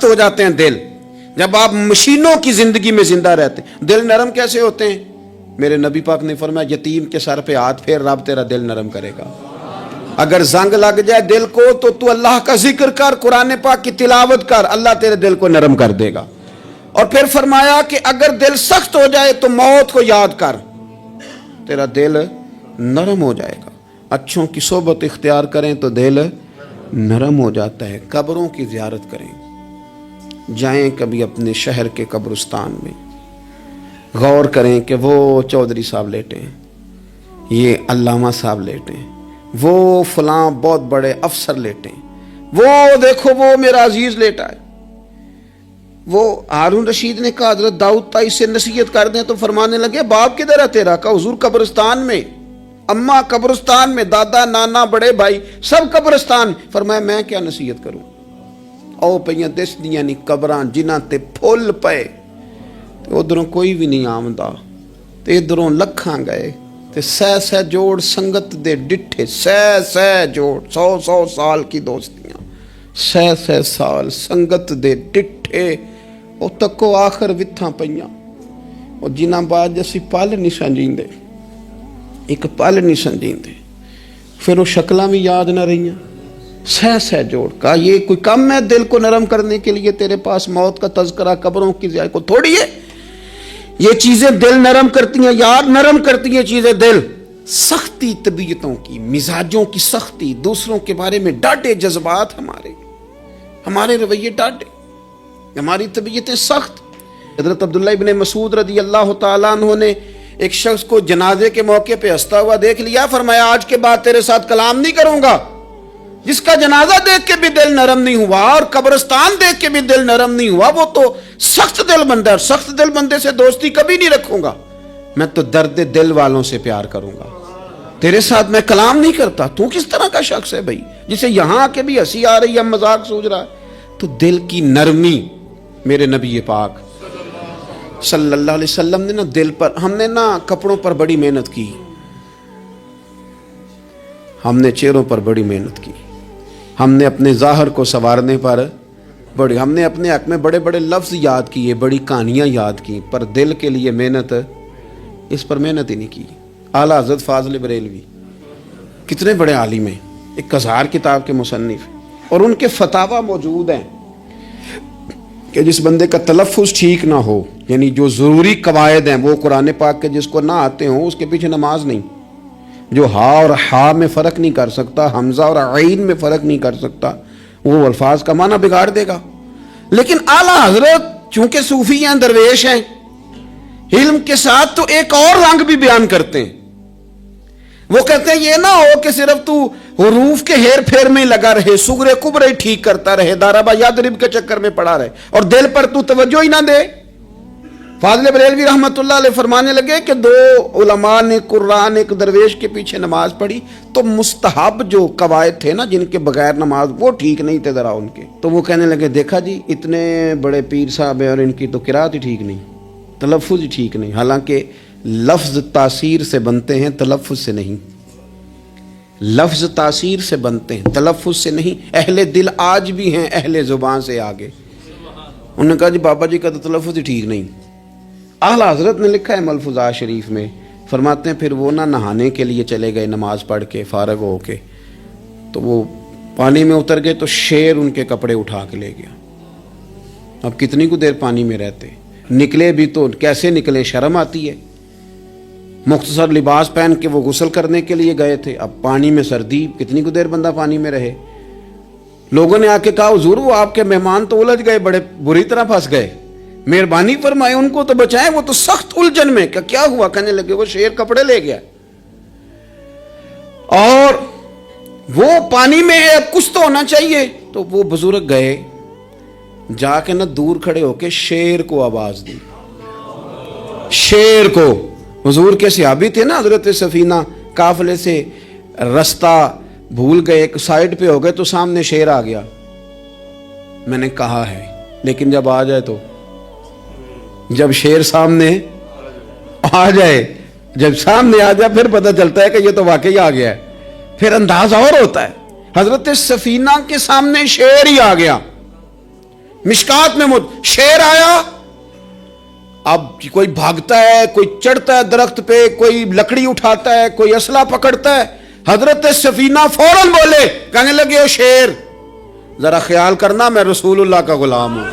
ہو جاتے ہیں دل، جب آپ مشینوں کی زندگی میں زندہ رہتے ہیں، دل نرم کیسے ہوتے ہیں؟ میرے نبی پاک نے فرمایا یتیم کے سر پہ ہاتھ پھیر، رب تیرا دل نرم کرے گا۔ اگر زنگ لگ جائے دل کو تو اللہ کا ذکر کر، قرآن پاک کی تلاوت کر، اللہ تیرے دل کو نرم کر دے گا۔ اور پھر فرمایا کہ اگر دل سخت ہو جائے تو موت کو یاد کر، تیرا دل نرم ہو جائے گا۔ اچھوں کی صحبت اختیار کریں تو دل نرم ہو جاتا ہے۔ قبروں کی زیارت کریں، جائیں کبھی اپنے شہر کے قبرستان میں، غور کریں کہ وہ چودھری صاحب لیٹے ہیں، یہ علامہ صاحب لیٹے ہیں، وہ فلاں بہت بڑے افسر لیٹے ہیں، وہ دیکھو وہ میرا عزیز لیٹا ہے۔ وہ ہارون رشید نے کہا حضرت داؤد تائی سے نصیحت کر دیں، تو فرمانے لگے باپ کدھر ہے تیرا؟ کہا حضور قبرستان میں، اماں قبرستان میں، دادا نانا بڑے بھائی سب قبرستان۔ فرمایا میں کیا نصیحت کروں؟ او پئیاں دس دیاں نہیں قبراں جنہاں تے پھول پے، ادھروں کوئی بھی نہیں آمدا، تے ادھروں لکھاں گئے، تے سہ جوڑ سنگت دے ڈٹھے، سہ جوڑ 100 سال کی دوستیاں، سہ سال سنگت دے ڈٹھے، او تکو آخر وتھاں پئیاں، او جنہاں بعد جسی پل نہیں سنجیندے، ایک پل نہیں سنجیندے، پھر وہ شکلاں بھی یاد نہ رہیاں، سہ جوڑ۔ کہا یہ کوئی کم ہے دل کو نرم کرنے کے لیے؟ تیرے پاس موت کا تذکرہ قبروں کی زیارت کو تھوڑی ہے؟ یہ چیزیں دل نرم کرتی ہیں، یاد نرم کرتی ہیں چیزیں دل۔ سختی طبیعتوں کی، مزاجوں کی سختی، دوسروں کے بارے میں ڈاٹے جذبات، ہمارے رویے ڈاٹے، ہماری طبیعتیں سخت۔ حضرت عبداللہ ابن مسعود رضی اللہ تعالیٰ عنہ نے ایک شخص کو جنازے کے موقع پہ ہنستا ہوا دیکھ لیا، فرمایا آج کے بعد تیرے ساتھ کلام نہیں کروں گا۔ جس کا جنازہ دیکھ کے بھی دل نرم نہیں ہوا اور قبرستان دیکھ کے بھی دل نرم نہیں ہوا، وہ تو سخت دل بندہ ہے، اور سخت دل بندے سے دوستی کبھی نہیں رکھوں گا۔ میں تو درد دل والوں سے پیار کروں گا، تیرے ساتھ میں کلام نہیں کرتا۔ تو کس طرح کا شخص ہے بھائی جسے یہاں آ کے بھی ہنسی آ رہی ہے، مذاق سوچ رہا ہے؟ تو دل کی نرمی، میرے نبی پاک صلی اللہ علیہ وسلم نے نا دل پر، ہم نے نا کپڑوں پر بڑی محنت کی، ہم نے چہروں پر بڑی محنت کی، ہم نے اپنے ظاہر کو سنوارنے پر بڑی، ہم نے اپنے حق میں بڑے بڑے لفظ یاد کیے، بڑی کہانیاں یاد کی، پر دل کے لیے محنت، اس پر محنت ہی نہیں کی۔ اعلیٰ حضرت فاضل بریلوی کتنے بڑے عالم ہیں، 1000 کتاب کے مصنف، اور ان کے فتاوی موجود ہیں کہ جس بندے کا تلفظ ٹھیک نہ ہو، یعنی جو ضروری قواعد ہیں وہ قرآن پاک کے جس کو نہ آتے ہوں، اس کے پیچھے نماز نہیں۔ جو ہا اور ہا میں فرق نہیں کر سکتا، حمزہ اور عین میں فرق نہیں کر سکتا، وہ الفاظ کا معنی بگاڑ دے گا۔ لیکن اعلیٰ حضرت چونکہ صوفی ہیں، درویش ہیں، علم کے ساتھ تو ایک اور رنگ بھی بیان کرتے ہیں۔ وہ کہتے ہیں یہ نہ ہو کہ صرف تو حروف کے ہیر پھیر میں لگا رہے، صغرے کبرے ٹھیک کرتا رہے، دارابا یادرب کے چکر میں پڑا رہے، اور دل پر تو توجہ ہی نہ دے۔ فاضل بریلوی رحمۃ اللہ علیہ فرمانے لگے کہ 2 علماء نے قرآن ایک درویش کے پیچھے نماز پڑھی، تو مستحب جو قواعد تھے نا جن کے بغیر نماز، وہ ٹھیک نہیں تھے ذرا ان کے، تو وہ کہنے لگے دیکھا جی اتنے بڑے پیر صاحب ہیں اور ان کی تو قرات ہی ٹھیک نہیں، تلفظ ہی ٹھیک نہیں۔ حالانکہ لفظ تاثیر سے بنتے ہیں، تلفظ سے نہیں۔ لفظ تاثیر سے بنتے ہیں، تلفظ سے نہیں۔ اہل دل آج بھی ہیں اہل زبان سے آگے۔ انہوں نے کہا جی بابا جی کا تو تلفظ ہی ٹھیک نہیں۔ اعلیٰ حضرت نے لکھا ہے ملفوظات شریف میں، فرماتے ہیں پھر وہ نہ نہانے کے لیے چلے گئے نماز پڑھ کے فارغ ہو کے، تو وہ پانی میں اتر گئے تو شیر ان کے کپڑے اٹھا کے لے گیا۔ اب کتنی کو دیر پانی میں رہتے، نکلے بھی تو کیسے نکلے، شرم آتی ہے۔ مختصر لباس پہن کے وہ غسل کرنے کے لیے گئے تھے، اب پانی میں سردی، کتنی کو دیر بندہ پانی میں رہے۔ لوگوں نے آ کے کہا حضور وہ آپ کے مہمان تو الجھ گئے، بڑے بری طرح پھنس گئے، مہربانی فرمائے ان کو تو بچائیں، وہ تو سخت الجھن میں۔ کیا ہوا؟ کہنے لگے وہ شیر کپڑے لے گیا اور وہ پانی میں ہے، اب کچھ تو ہونا چاہیے۔ تو وہ بزرگ گئے، جا کے نہ دور کھڑے ہو کے شیر کو آواز دی، شیر کو۔ حضور کے صحابی تھے نا حضرت سفینہ، قافلے سے رستہ بھول گئے، ایک سائیڈ پہ ہو گئے تو سامنے شیر آ گیا۔ میں نے کہا ہے لیکن جب آ جائے تو، جب شیر سامنے آ جائے، جب سامنے آ جائے پھر پتہ چلتا ہے کہ یہ تو واقعی آ گیا ہے، پھر انداز اور ہوتا ہے۔ حضرت سفینہ کے سامنے شیر ہی آ گیا، مشکات میں شیر آیا. اب کوئی بھاگتا ہے, کوئی چڑھتا ہے درخت پہ, کوئی لکڑی اٹھاتا ہے, کوئی اسلحہ پکڑتا ہے. حضرت سفینہ فوراً بولے, کہنے لگے او شیر, ذرا خیال کرنا میں رسول اللہ کا غلام ہوں.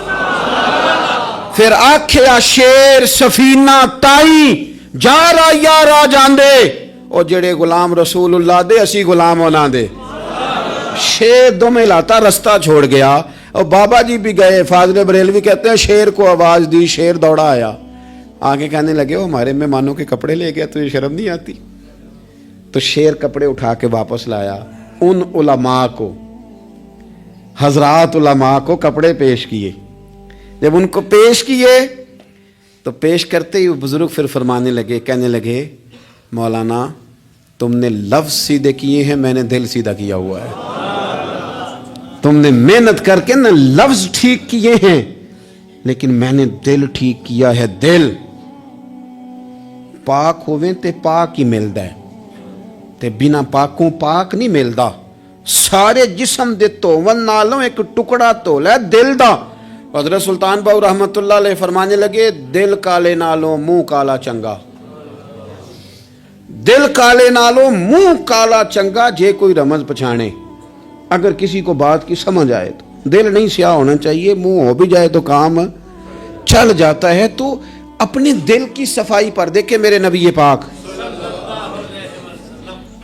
پھر آکھیا شیر سفینہ تائی جا رہا یا راہ جاندے, او جڑے غلام رسول اللہ دے اسی غلام ہونا دے. شیر دو میں لاتا رستہ چھوڑ گیا. اور بابا جی بھی گئے, فاضل بریلوی کہتے ہیں شیر کو آواز دی, شیر دوڑا آیا. آگے کہنے لگے وہ ہمارے مہمانوں کے کپڑے لے گیا, تجھے شرم نہیں آتی؟ تو شیر کپڑے اٹھا کے واپس لایا. ان علماء کو, حضرات علماء کو کپڑے پیش کیے. جب ان کو پیش کیے تو پیش کرتے ہی بزرگ پھر فرمانے لگے, کہنے لگے مولانا تم نے لفظ سیدھے کیے ہیں, میں نے دل سیدھا کیا ہوا ہے. تم نے محنت کر کے نہ لفظ ٹھیک کیے ہیں, لیکن میں نے دل ٹھیک کیا ہے. دل پاک ہوئے تے پاک ہی ملدا ہے, تے بنا پاکوں پاک نہیں ملدا. سارے جسم دے توون نالوں ایک ٹکڑا تولا ہے دل دا. حضرت سلطان باؤ رحمت اللہ علیہ فرمانے لگے دل کالے نالوں منہ کالا چنگا. دل کالے نالوں منہ کالا چنگا, جے کوئی رمز پچھانے. اگر کسی کو بات کی سمجھ آئے تو دل نہیں سیاہ ہونا چاہیے, منہ ہو بھی جائے تو کام چل جاتا ہے. تو اپنے دل کی صفائی پر دیکھیں میرے نبی پاک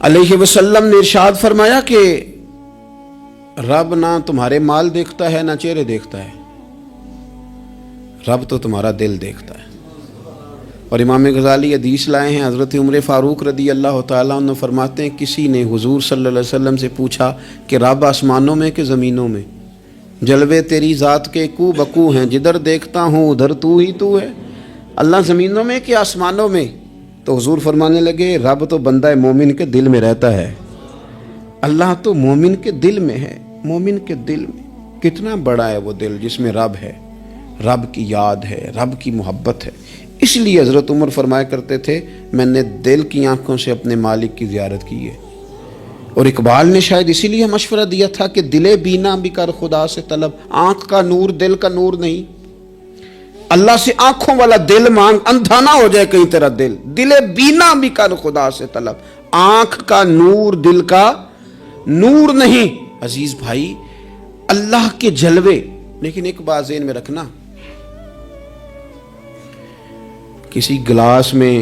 علیہ وسلم نے ارشاد فرمایا کہ رب نہ تمہارے مال دیکھتا ہے نہ چہرے دیکھتا ہے, رب تو تمہارا دل دیکھتا ہے. اور امام غزالی حدیث لائے ہیں, حضرت عمر فاروق رضی اللہ تعالیٰ عنہ فرماتے ہیں کسی نے حضور صلی اللہ علیہ وسلم سے پوچھا کہ رب آسمانوں میں کہ زمینوں میں؟ جلوے تیری ذات کے کو بکو ہیں, جدھر دیکھتا ہوں ادھر تو ہی تو ہے. اللہ زمینوں میں کہ آسمانوں میں؟ تو حضور فرمانے لگے رب تو بندہ مومن کے دل میں رہتا ہے, اللہ تو مومن کے دل میں ہے. مومن کے دل میں کتنا بڑا ہے وہ دل جس میں رب ہے, رب کی یاد ہے, رب کی محبت ہے. اس لیے حضرت عمر فرمایا کرتے تھے میں نے دل کی آنکھوں سے اپنے مالک کی زیارت کی ہے. اور اقبال نے شاید اسی لیے مشورہ دیا تھا کہ دل بینا بھی کر خدا سے طلب. آنکھ کا نور دل کا نور نہیں, اللہ سے آنکھوں والا دل مانگ, اندھا نہ ہو جائے کہیں تیرا دل. دل بینا بھی کر خدا سے طلب, آنکھ کا نور دل کا نور نہیں. عزیز بھائی اللہ کے جلوے. لیکن ایک بات ذہن میں رکھنا, کسی گلاس میں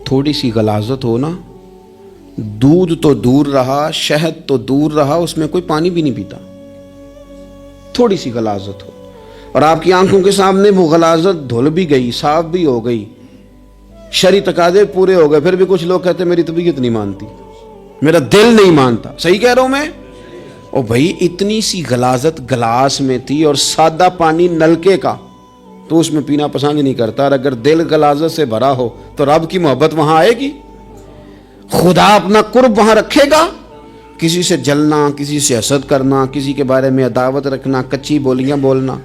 تھوڑی سی غلاظت ہو نا, دودھ تو دور رہا, شہد تو دور رہا, اس میں کوئی پانی بھی نہیں پیتا. تھوڑی سی غلاظت ہو اور آپ کی آنکھوں کے سامنے وہ غلاظت دھل بھی گئی, صاف بھی ہو گئی, شرعی تقاضے پورے ہو گئے, پھر بھی کچھ لوگ کہتے ہیں میری طبیعت نہیں مانتی, میرا دل نہیں مانتا. صحیح کہہ رہا ہوں میں؟ او بھائی اتنی سی غلاظت گلاس میں تھی اور سادہ پانی نلکے کا, تو اس میں پینا پسند نہیں کرتا. اور اگر دل غلاظت سے بھرا ہو تو رب کی محبت وہاں آئے گی, خدا اپنا قرب وہاں رکھے گا. کسی سے جلنا, کسی سے حسد کرنا, کسی کے بارے میں عداوت رکھنا, کچی بولیاں بولنا.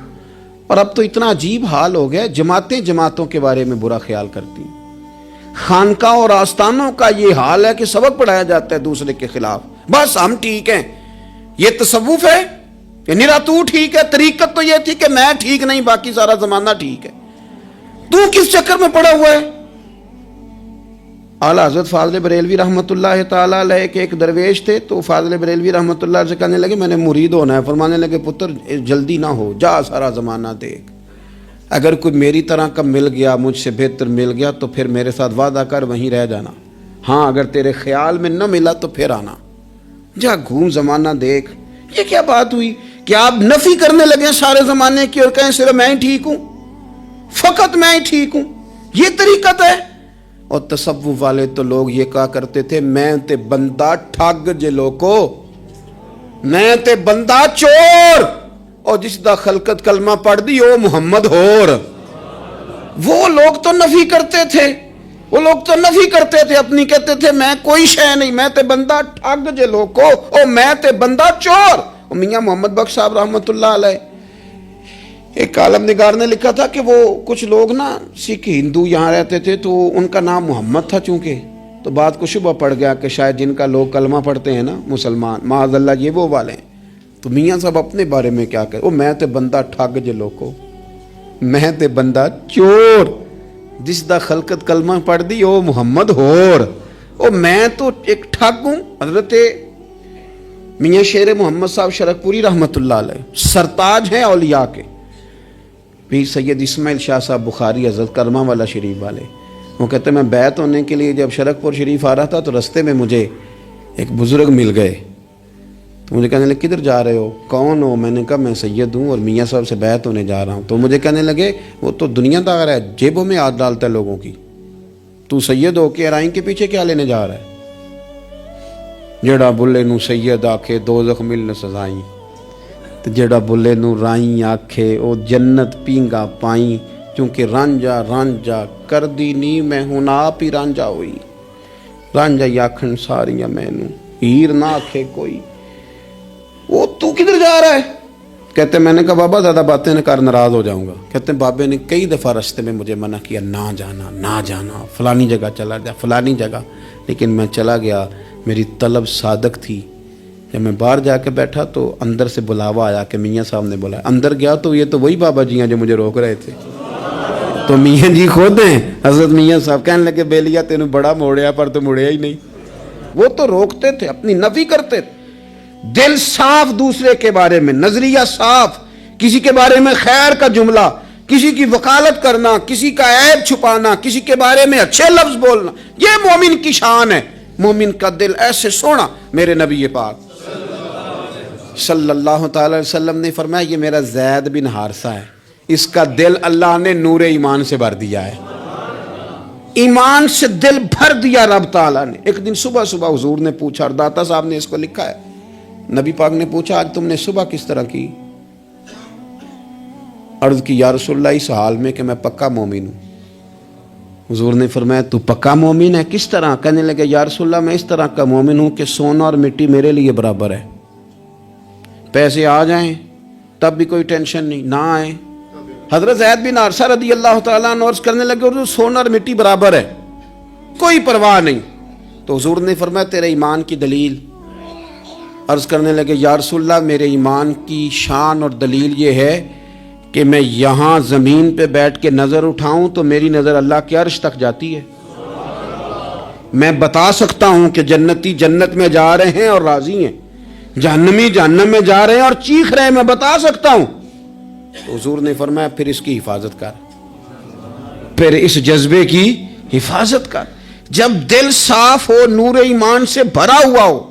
اور اب تو اتنا عجیب حال ہو گیا, جماعتیں جماعتوں کے بارے میں برا خیال کرتی ہیں. خانقاہ اور آستانوں کا یہ حال ہے کہ سبق پڑھایا جاتا ہے دوسرے کے خلاف, بس ہم ٹھیک ہیں. یہ تصوف ہے کہ نرا تو ٹھیک ہے؟ طریقت تو یہ تھی کہ میں ٹھیک نہیں, باقی سارا زمانہ ٹھیک ہے. تو کس چکر میں پڑا ہوا ہے؟ اعلیٰ حضرت فاضل بریلوی رحمۃ اللہ تعالیٰ علیہ کے ایک درویش تھے, تو فاضل بریلوی رحمۃ اللہ علیہ سے کہنے لگے میں نے مرید ہونا ہے. فرمانے لگے پتر جلدی نہ ہو, جا سارا زمانہ دیکھ, اگر کوئی میری طرح کا مل گیا, مجھ سے بہتر مل گیا تو پھر میرے ساتھ وعدہ کر وہیں رہ جانا. ہاں اگر تیرے خیال میں نہ ملا تو پھر آنا, جا گھوم زمانہ دیکھ. یہ کیا بات ہوئی کہ آپ نفی کرنے لگے سارے زمانے کی اور کہیں صرف میں ہی ٹھیک ہوں, فقط میں ہی ٹھیک ہوں؟ یہ طریقت ہے. اور تصوف والے تو لوگ یہ کہا کرتے تھے میں تے بندہ ٹھگ جے لوکو, میں تے بندہ چور, اور جس دا خلقت کلمہ پڑھ دی او محمد ہور. وہ لوگ تو نفی کرتے تھے, وہ لوگ تو نفی کرتے تھے اپنی, کہتے تھے میں کوئی شے نہیں, میں تے بندہ ٹھگ جے لوکو, او میں تے بندہ چور. میاں محمد بخش صاحب رحمۃ اللہ علیہ, ایک عالم نگار نے لکھا تھا کہ وہ کچھ لوگ نا سکھ ہندو یہاں رہتے تھے, تو ان کا نام محمد تھا چونکہ, تو بات کو شبہ پڑ گیا کہ شاید جن کا لوگ کلمہ پڑھتے ہیں نا مسلمان, معاذ اللہ یہ وہ والے ہیں. تو میاں صاحب اپنے بارے میں کیا کہے, میں تے بندہ ٹھگ جے لوکو, میں تے بندہ چور, جس دا خلقت کلمہ پڑھ دی او محمد ہور, میں تو ایک ٹھگ ہوں. حضرت میاں شیر محمد صاحب شرک پوری رحمت اللہ علیہ سرتاج ہیں اولیاء کے, پیر سید اسماعیل شاہ صاحب بخاری حضرت کرما والا شریف والے, وہ کہتے ہیں میں بیعت ہونے کے لیے جب شرک پور شریف آ رہا تھا تو رستے میں مجھے ایک بزرگ مل گئے, تو مجھے کہنے لگے کدھر جا رہے ہو, کون ہو؟ میں نے کہا میں سید ہوں اور میاں صاحب سے بیعت ہونے جا رہا ہوں. تو مجھے کہنے لگے وہ تو دنیا دار ہے, جیبوں میں ہاتھ ڈالتا ہے لوگوں کی, تو سید ہو کے رائیں کے پیچھے کیا لینے جا رہا ہے؟ جڑا بلے نو سید آکھے دوزخ ملن سزائیں, تو جڑا بلے نو رائیں آکھے او جنت پینگا پائیں, چونکہ رانجا رانجا کر دی نی میں ہوں آپ ہی رانجا ہوئی, رانجا یاکھن ساریاں میں نو ہیر نہ آکھے کوئی. وہ تو کدھر جا رہا ہے؟ کہتے میں نے کہا بابا زیادہ باتیں نہ کر ناراض ہو جاؤں گا. کہتے ہیں بابے نے کئی دفعہ رستے میں مجھے منع کیا, نہ جانا نہ جانا, فلانی جگہ چلا جا فلانی جگہ, لیکن میں چلا گیا. میری طلب صادق تھی. جب میں باہر جا کے بیٹھا تو اندر سے بلاوا آیا کہ میاں صاحب نے بولا. اندر گیا تو یہ تو وہی بابا جی ہیں جو مجھے روک رہے تھے. تو میاں جی خود ہیں حضرت میاں صاحب, کہنے لگے بیلیا تینوں بڑا موڑیا پر تو مڑیا ہی نہیں. وہ تو روکتے تھے, اپنی نفی کرتے تھے. دل صاف دوسرے کے بارے میں, نظریہ صاف, کسی کے بارے میں خیر کا جملہ, کسی کی وکالت کرنا, کسی کا عیب چھپانا, کسی کے بارے میں اچھے لفظ بولنا, یہ مومن کی شان ہے. مومن کا دل ایسے سونا. میرے نبی پاک صلی اللہ تعالی علیہ وسلم نے فرمایا یہ میرا زید بن حارثہ ہے, اس کا دل اللہ نے نور ایمان سے بھر دیا ہے, ایمان سے دل بھر دیا رب تعالیٰ نے. ایک دن صبح صبح حضور نے پوچھا, اور داتا صاحب نے اس کو لکھا ہے, نبی پاک نے پوچھا آج تم نے صبح کس طرح کی؟ عرض کی یا رسول اللہ اس حال میں کہ میں پکا مومن ہوں. حضور نے فرمایا تو پکا مومن ہے, کس طرح؟ کہنے لگے یا رسول اللہ میں اس طرح کا مومن ہوں کہ سونا اور مٹی میرے لیے برابر ہے, پیسے آ جائیں تب بھی کوئی ٹینشن نہیں, نہ آئیں. حضرت زید بن حارثہ رضی اللہ تعالیٰ عنہ عرض کرنے لگے اور سونا اور مٹی برابر ہے, کوئی پرواہ نہیں. تو حضور نے فرمایا تیرے ایمان کی دلیل؟ عرض کرنے لگے یا رسول اللہ میرے ایمان کی شان اور دلیل یہ ہے کہ میں یہاں زمین پہ بیٹھ کے نظر اٹھاؤں تو میری نظر اللہ کے عرش تک جاتی ہے. میں بتا سکتا ہوں کہ جنتی جنت میں جا رہے ہیں اور راضی ہیں, جہنمی جہنم میں جا رہے ہیں اور چیخ رہے ہیں, میں بتا سکتا ہوں. تو حضور نے فرمایا پھر اس کی حفاظت کر, پھر اس جذبے کی حفاظت کر. جب دل صاف ہو, نور ایمان سے بھرا ہوا ہو,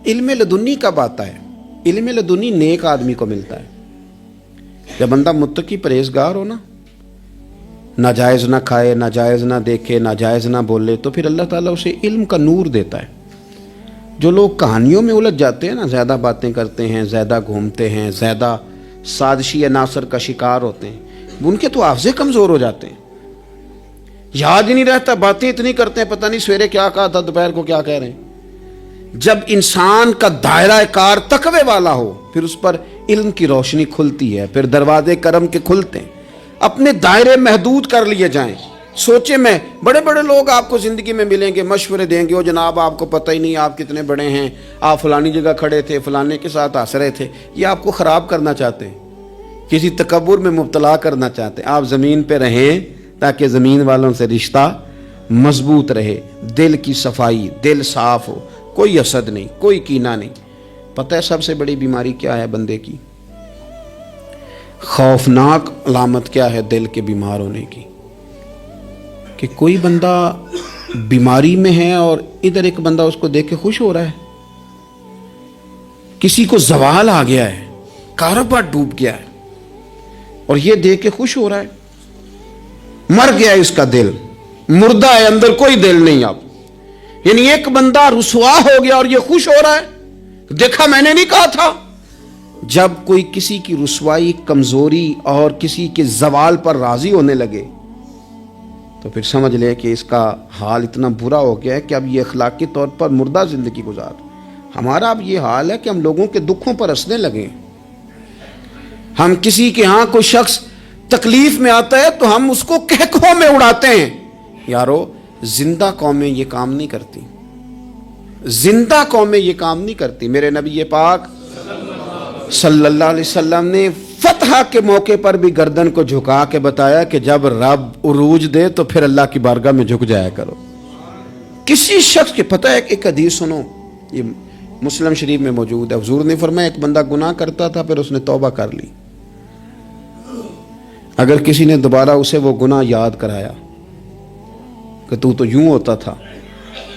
علم لدنی کب آتا ہے؟ علم لدنی نیک آدمی کو ملتا ہے. جب بندہ متقی پرہیزگار ہو نا, ناجائز نہ کھائے, ناجائز نہ دیکھے, ناجائز نہ بولے, تو پھر اللہ تعالیٰ اسے علم کا نور دیتا ہے. جو لوگ کہانیوں میں الجھ جاتے ہیں نا, زیادہ باتیں کرتے ہیں, زیادہ گھومتے ہیں, زیادہ سازشی عناصر کا شکار ہوتے ہیں, ان کے تو حافظے کمزور ہو جاتے ہیں, یاد ہی نہیں رہتا, باتیں اتنی کرتے ہیں پتہ نہیں سویرے کیا کہا تھا, دوپہر کو کیا کہہ رہے ہیں. جب انسان کا دائرہ کار تقوی والا ہو پھر اس پر علم کی روشنی کھلتی ہے, پھر دروازے کرم کے کھلتے ہیں. اپنے دائرے محدود کر لیے جائیں. سوچیں, میں بڑے بڑے لوگ آپ کو زندگی میں ملیں گے, مشورے دیں گے, وہ جناب آپ کو پتہ ہی نہیں آپ کتنے بڑے ہیں, آپ فلانی جگہ کھڑے تھے, فلانے کے ساتھ ہنس رہے تھے. یہ آپ کو خراب کرنا چاہتے ہیں, کسی تکبر میں مبتلا کرنا چاہتے ہیں. آپ زمین پہ رہیں تاکہ زمین والوں سے رشتہ مضبوط رہے, دل کی صفائی, دل صاف ہو, کوئی حسد نہیں, کوئی کینہ نہیں. پتہ ہے سب سے بڑی بیماری کیا ہے بندے کی؟ خوفناک علامت کیا ہے دل کے بیمار ہونے کی؟ کہ کوئی بندہ بیماری میں ہے اور ادھر ایک بندہ اس کو دیکھ کے خوش ہو رہا ہے. کسی کو زوال آ گیا ہے, کاروبار ڈوب گیا ہے, اور یہ دیکھ کے خوش ہو رہا ہے. مر گیا ہے اس کا دل, مردہ ہے, اندر کوئی دل نہیں. آپ یعنی ایک بندہ رسوا ہو گیا اور یہ خوش ہو رہا ہے, دیکھا میں نے نہیں کہا تھا. جب کوئی کسی کی رسوائی, کمزوری اور کسی کے زوال پر راضی ہونے لگے تو پھر سمجھ لے کہ اس کا حال اتنا برا ہو گیا ہے کہ اب یہ اخلاقی طور پر مردہ زندگی گزار. ہمارا اب یہ حال ہے کہ ہم لوگوں کے دکھوں پر ہنسنے لگے. ہم کسی کے ہاں کوئی شخص تکلیف میں آتا ہے تو ہم اس کو کہکوں میں اڑاتے ہیں. یارو, زندہ قومیں یہ کام نہیں کرتی, زندہ قومیں یہ کام نہیں کرتی. میرے نبی پاک صلی اللہ علیہ وسلم نے فتح کے موقع پر بھی گردن کو جھکا کے بتایا کہ جب رب عروج دے تو پھر اللہ کی بارگاہ میں جھک جایا کرو. کسی شخص کے پتہ ہے ایک حدیث سنو، یہ مسلم شریف میں موجود ہے. حضور نے فرمایا ایک بندہ گناہ کرتا تھا، پھر اس نے توبہ کر لی. اگر کسی نے دوبارہ اسے وہ گناہ یاد کرایا کہ تو یوں ہوتا تھا،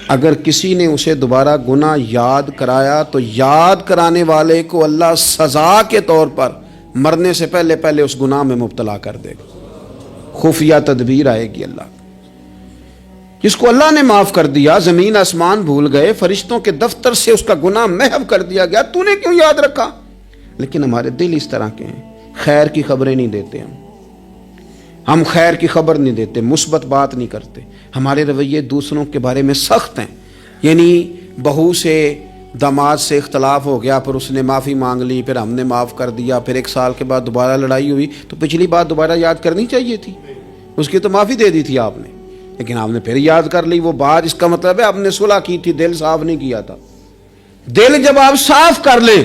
اگر کسی نے اسے دوبارہ گناہ یاد کرایا تو یاد کرانے والے کو اللہ سزا کے طور پر مرنے سے پہلے پہلے اس گناہ میں مبتلا کر دے گا. خفیہ تدبیر آئے گی اللہ. جس کو اللہ نے معاف کر دیا، زمین آسمان بھول گئے، فرشتوں کے دفتر سے اس کا گناہ محو کر دیا گیا، تو نے کیوں یاد رکھا؟ لیکن ہمارے دل اس طرح کے ہیں، خیر کی خبریں نہیں دیتے. ہم خیر کی خبر نہیں دیتے، مثبت بات نہیں کرتے. ہمارے رویے دوسروں کے بارے میں سخت ہیں. یعنی بہو سے داماد سے اختلاف ہو گیا، پھر اس نے معافی مانگ لی، پھر ہم نے معاف کر دیا، پھر 1 سال کے بعد دوبارہ لڑائی ہوئی تو پچھلی بات دوبارہ یاد کرنی چاہیے تھی. اس کی تو معافی دے دی تھی آپ نے، لیکن آپ نے پھر یاد کر لی وہ بات. اس کا مطلب ہے آپ نے صلح کی تھی، دل صاف نہیں کیا تھا. دل جب آپ صاف کر لیں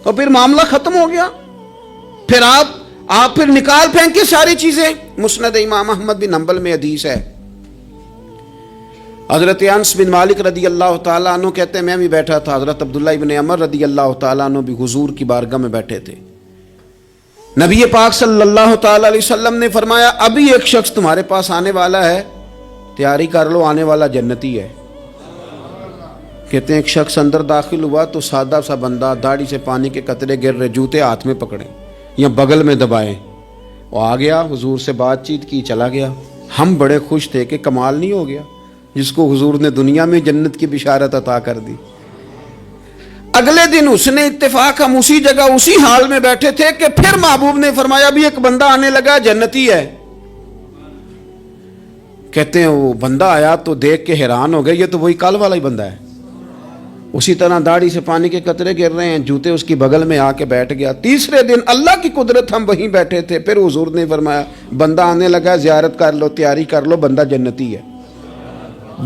تو پھر معاملہ ختم ہو گیا. پھر آپ پھر نکال پھینکے ساری چیزیں. مسند امام احمد بن حنبل میں حدیث ہے، حضرت انس بن مالک رضی اللہ تعالیٰ عنہ کہتے ہیں میں بھی بیٹھا تھا، حضرت عبداللہ ابن عمر رضی اللہ تعالیٰ عنہ بھی حضور کی بارگاہ میں بیٹھے تھے. نبی پاک صلی اللہ تعالیٰ علیہ وسلم نے فرمایا ابھی ایک شخص تمہارے پاس آنے والا ہے، تیاری کر لو، آنے والا جنتی ہے. کہتے ہیں ایک شخص اندر داخل ہوا تو سادہ سا بندہ، داڑھی سے پانی کے قطرے گر رہے، جوتے ہاتھ میں پکڑے یا بغل میں دبائے، وہ آ گیا، حضور سے بات چیت کی، چلا گیا. ہم بڑے خوش تھے کہ کمال نہیں ہو گیا جس کو حضور نے دنیا میں جنت کی بشارت عطا کر دی. اگلے دن اس نے اتفاق، ہم اسی جگہ اسی حال میں بیٹھے تھے کہ پھر محبوب نے فرمایا بھی ایک بندہ آنے لگا، جنتی ہے. کہتے ہیں وہ بندہ آیا تو دیکھ کے حیران ہو گئے، یہ تو وہی کل والا ہی بندہ ہے. اسی طرح داڑھی سے پانی کے قطرے گر رہے ہیں، جوتے اس کی بغل میں آ کے بیٹھ گیا. تیسرے دن اللہ کی قدرت ہم وہیں بیٹھے تھے، پھر حضور نے فرمایا بندہ آنے لگا، زیارت کر لو، تیاری کر لو، بندہ جنتی ہے.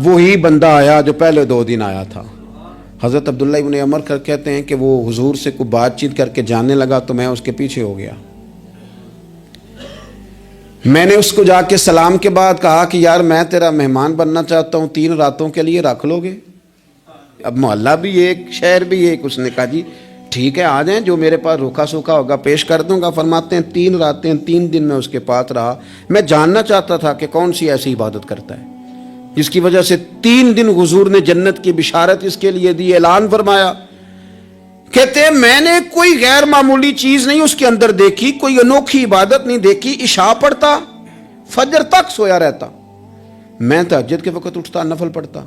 وہی بندہ آیا جو پہلے 2 دن آیا تھا. حضرت عبداللہ ابن عمر کہتے ہیں کہ وہ حضور سے کوئی بات چیت کر کے جاننے لگا تو میں اس کے پیچھے ہو گیا. میں نے اس کو جا کے سلام کے بعد کہا کہ یار میں تیرا مہمان بننا چاہتا ہوں، 3 راتوں کے لیے رکھ لو گے؟ اب محلہ بھی ایک، شہر بھی ایک. اس نے کہا جی ٹھیک ہے آ جائیں، جو میرے پاس روکھا سوکھا ہوگا پیش کر دوں گا. فرماتے ہیں 3 راتیں 3 دن میں اس کے پاس رہا. میں جاننا چاہتا تھا کہ کون سی ایسی عبادت کرتا ہے جس کی وجہ سے 3 دن حضور نے جنت کی بشارت اس کے لیے دی، اعلان فرمایا. کہتے ہیں میں نے کوئی غیر معمولی چیز نہیں اس کے اندر دیکھی، کوئی انوکھی عبادت نہیں دیکھی. عشاء پڑھتا، فجر تک سویا رہتا، میں تہجد کے وقت اٹھتا، نفل پڑھتا.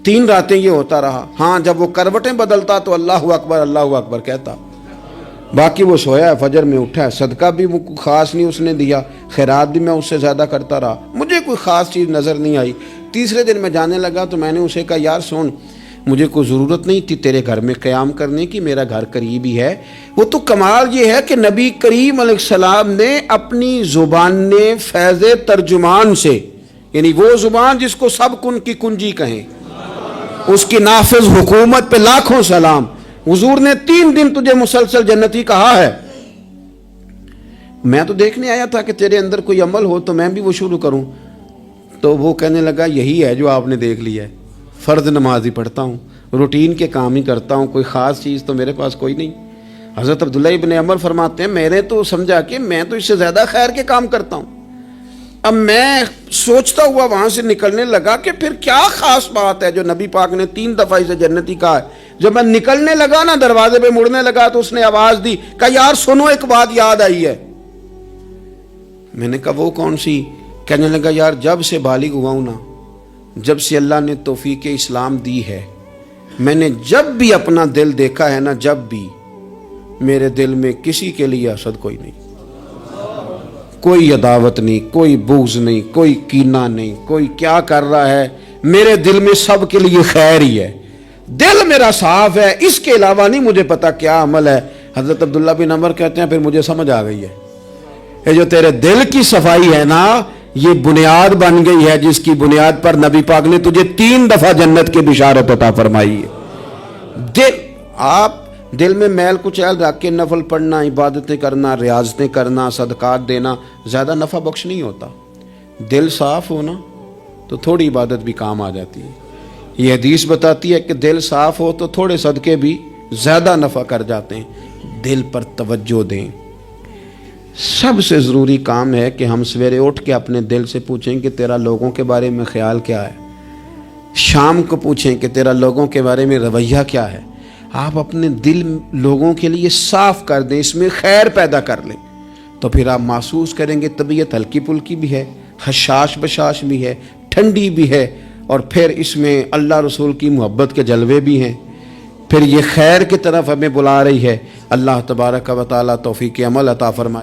3 راتیں یہ ہوتا رہا. ہاں جب وہ کروٹیں بدلتا تو اللہ اکبر کہتا، باقی وہ سویا ہے، فجر میں اٹھا ہے. صدقہ بھی وہ خاص نہیں اس نے دیا، خیرات بھی میں اس سے زیادہ کرتا رہا، مجھے کوئی خاص چیز نظر نہیں آئی. تیسرے دن میں جانے لگا تو میں نے اسے کہا یار سن، مجھے کوئی ضرورت نہیں تھی تیرے گھر میں قیام کرنے کی، میرا گھر قریب ہی ہے. وہ تو کمال یہ ہے کہ نبی کریم علیہ السلام نے اپنی زبان فیض ترجمان سے، یعنی وہ زبان جس کو سب کن کی کنجی کہیں، اس کی نافذ حکومت پہ لاکھوں سلام. حضور نے 3 دن تجھے مسلسل جنتی کہا ہے. میں تو دیکھنے آیا تھا کہ تیرے اندر کوئی عمل ہو تو میں بھی وہ شروع کروں. تو وہ کہنے لگا یہی ہے جو آپ نے دیکھ لیا ہے، فرض نماز ہی پڑھتا ہوں، روٹین کے کام ہی کرتا ہوں، کوئی خاص چیز تو میرے پاس کوئی نہیں. حضرت عبداللہ ابن عمر فرماتے ہیں میں نے تو سمجھا کہ میں تو اس سے زیادہ خیر کے کام کرتا ہوں. اب میں سوچتا ہوا وہاں سے نکلنے لگا کہ پھر کیا خاص بات ہے جو نبی پاک نے 3 دفعہ اسے جنتی کہا ہے. جب میں نکلنے لگا نا، دروازے پہ مڑنے لگا تو اس نے آواز دی، کہا یار سنو ایک بات یاد آئی ہے. میں نے کہا وہ کون سی؟ کہنے لگا یار جب سے بالغ ہوا ہوں نا، جب سے اللہ نے توفیق اسلام دی ہے، میں نے جب بھی اپنا دل دیکھا ہے نا، جب بھی میرے دل میں کسی کے لیے حسد کوئی نہیں، کوئی عداوت نہیں، کوئی بغض نہیں، کوئی کینہ نہیں، کوئی کیا کر رہا ہے، میرے دل میں سب کے لیے خیر ہی ہے. دل میرا صاف ہے، اس کے علاوہ نہیں مجھے پتا کیا عمل ہے. حضرت عبداللہ بن عمر کہتے ہیں پھر مجھے سمجھ آ گئی ہے، یہ جو تیرے دل کی صفائی ہے نا، یہ بنیاد بن گئی ہے جس کی بنیاد پر نبی پاک نے تجھے 3 دفعہ جنت کی بشارت عطا فرمائی ہے. دل، آپ دل میں میل کچیل رکھ کے نفل پڑھنا، عبادتیں کرنا، ریاضتیں کرنا، صدقات دینا زیادہ نفع بخش نہیں ہوتا۔ دل صاف ہونا تو تھوڑی عبادت بھی کام آ جاتی ہے۔ یہ حدیث بتاتی ہے کہ دل صاف ہو تو تھوڑے صدقے بھی زیادہ نفع کر جاتے ہیں۔ دل پر توجہ دیں۔ سب سے ضروری کام ہے کہ ہم سویرے اٹھ کے اپنے دل سے پوچھیں کہ تیرا لوگوں کے بارے میں خیال کیا ہے، شام کو پوچھیں کہ تیرا لوگوں کے بارے میں رویہ کیا ہے۔ آپ اپنے دل لوگوں کے لیے صاف کر دیں، اس میں خیر پیدا کر لیں، تو پھر آپ محسوس کریں گے طبیعت ہلکی پھلکی بھی ہے، حشاش بشاش بھی ہے، ٹھنڈی بھی ہے، اور پھر اس میں اللہ رسول کی محبت کے جلوے بھی ہیں۔ پھر یہ خیر کی طرف ہمیں بلا رہی ہے۔ اللہ تبارک و تعالیٰ توفیق عمل عطا فرمائے۔